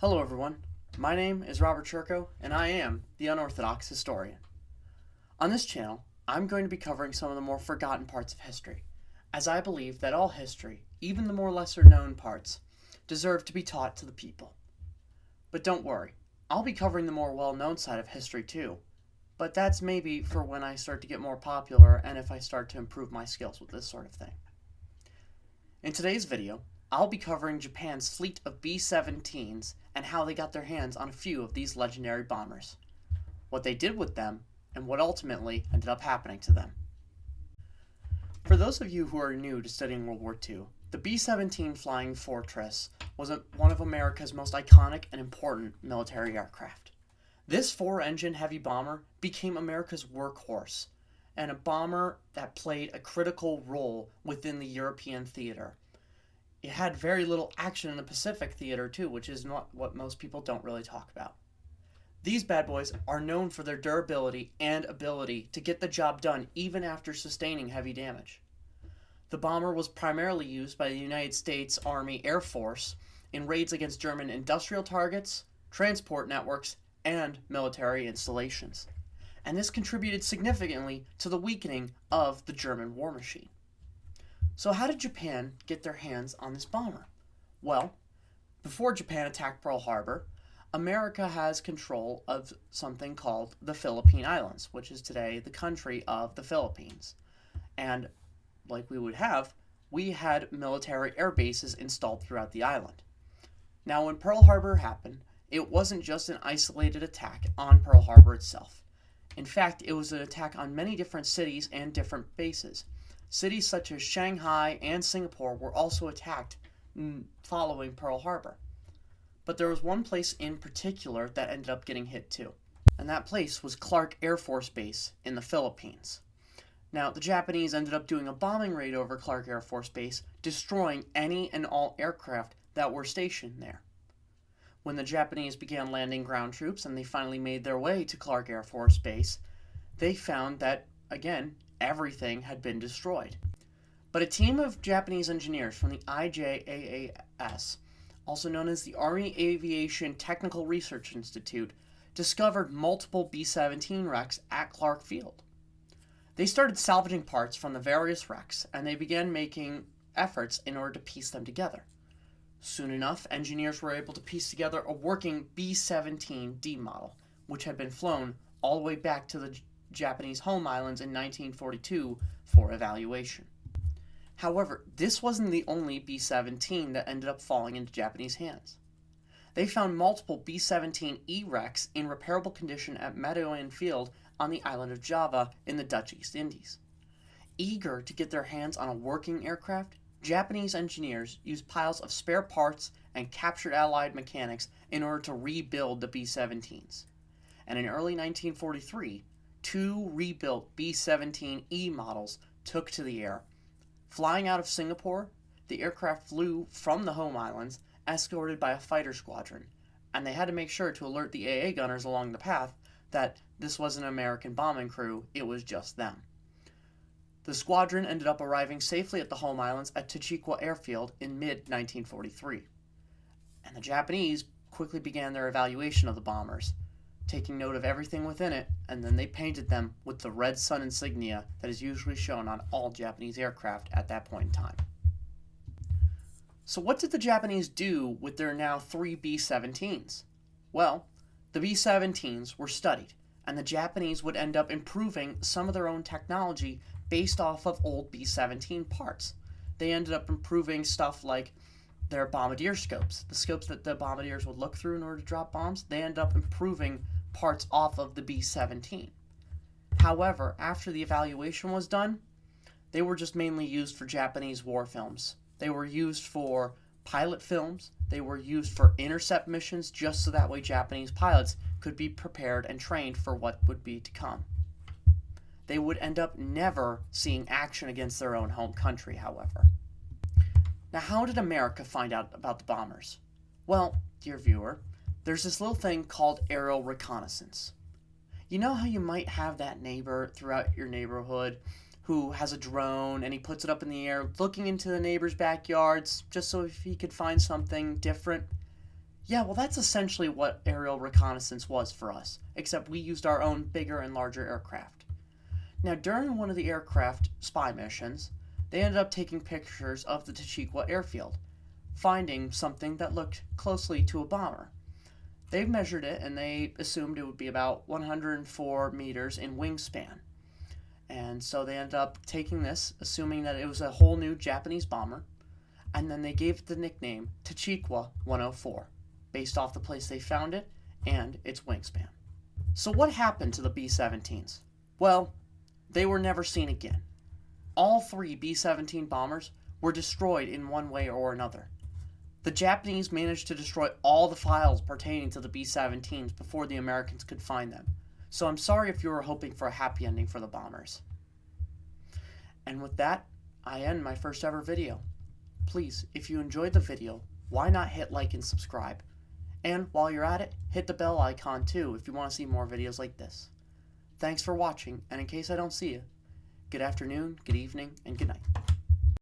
Hello everyone, my name is Robert Churko and I am the Unorthodox Historian. On this channel, I'm going to be covering some of the more forgotten parts of history, as I believe that all history, even the more lesser known parts, deserve to be taught to the people. But don't worry, I'll be covering the more well-known side of history too, but that's maybe for when I start to get more popular and if I start to improve my skills with this sort of thing. In today's video, I'll be covering Japan's fleet of B-17s and how they got their hands on a few of these legendary bombers, what they did with them, and what ultimately ended up happening to them. For those of you who are new to studying World War II, the B-17 Flying Fortress was one of America's most iconic and important military aircraft. This four-engine heavy bomber became America's workhorse, and a bomber that played a critical role within the European theater. It had very little action in the Pacific theater too, which is not what most people don't really talk about. These bad boys are known for their durability and ability to get the job done even after sustaining heavy damage. The bomber was primarily used by the United States Army Air Force in raids against German industrial targets, transport networks, and military installations. And this contributed significantly to the weakening of the German war machine. So how did Japan get their hands on this bomber? Well, before Japan attacked Pearl Harbor, America has control of something called the Philippine Islands, which is today the country of the Philippines. And like we had military air bases installed throughout the island. Now, when Pearl Harbor happened, it wasn't just an isolated attack on Pearl Harbor itself. In fact, it was an attack on many different cities and different bases. Cities such as Shanghai and Singapore were also attacked following Pearl Harbor. But there was one place in particular that ended up getting hit too, and that place was Clark Air Force Base in the Philippines. Now, the Japanese ended up doing a bombing raid over Clark Air Force Base, destroying any and all aircraft that were stationed there. When the Japanese began landing ground troops and they finally made their way to Clark Air Force Base, they found that, again, everything had been destroyed. But a team of Japanese engineers from the IJAAS, also known as the Army Aviation Technical Research Institute, discovered multiple B-17 wrecks at Clark Field. They started salvaging parts from the various wrecks, and they began making efforts in order to piece them together. Soon enough, engineers were able to piece together a working B-17D model, which had been flown all the way back to the Japanese home islands in 1942 for evaluation. However, this wasn't the only B-17 that ended up falling into Japanese hands. They found multiple B-17E wrecks in repairable condition at Medoan Field on the island of Java in the Dutch East Indies. Eager to get their hands on a working aircraft, Japanese engineers used piles of spare parts and captured Allied mechanics in order to rebuild the B-17s. And in early 1943, two rebuilt B-17E models took to the air. Flying out of Singapore, the aircraft flew from the home islands, escorted by a fighter squadron, and they had to make sure to alert the AA gunners along the path that this wasn't an American bombing crew, it was just them. The squadron ended up arriving safely at the home islands at Tochikwa Airfield in mid-1943, and the Japanese quickly began their evaluation of the bombers, taking note of everything within it, and then they painted them with the red sun insignia that is usually shown on all Japanese aircraft at that point in time. So what did the Japanese do with their now three B-17s? Well, the B-17s were studied, and the Japanese would end up improving some of their own technology based off of old B-17 parts. They ended up improving stuff like their bombardier scopes, the scopes that the bombardiers would look through in order to drop bombs. They ended up improving parts off of the B-17. However, after the evaluation was done, they were just mainly used for Japanese war films. They were used for pilot films, they were used for intercept missions, just so that way Japanese pilots could be prepared and trained for what would be to come. They would end up never seeing action against their own home country, however. Now, how did America find out about the bombers? Well, dear viewer, there's this little thing called aerial reconnaissance. You know how you might have that neighbor throughout your neighborhood who has a drone and he puts it up in the air looking into the neighbor's backyards just so if he could find something different? Yeah, well, that's essentially what aerial reconnaissance was for us, except we used our own bigger and larger aircraft. Now, during one of the aircraft spy missions, they ended up taking pictures of the Tachikwa airfield, finding something that looked closely to a bomber. They measured it and they assumed it would be about 104 meters in wingspan. And so they ended up taking this, assuming that it was a whole new Japanese bomber, and then they gave it the nickname Tachikwa 104, based off the place they found it and its wingspan. So what happened to the B-17s? Well, they were never seen again. All three B-17 bombers were destroyed in one way or another. The Japanese managed to destroy all the files pertaining to the B-17s before the Americans could find them. So I'm sorry if you were hoping for a happy ending for the bombers. And with that, I end my first ever video. Please, if you enjoyed the video, why not hit like and subscribe? And while you're at it, hit the bell icon too if you want to see more videos like this. Thanks for watching, and in case I don't see you, good afternoon, good evening, and good night.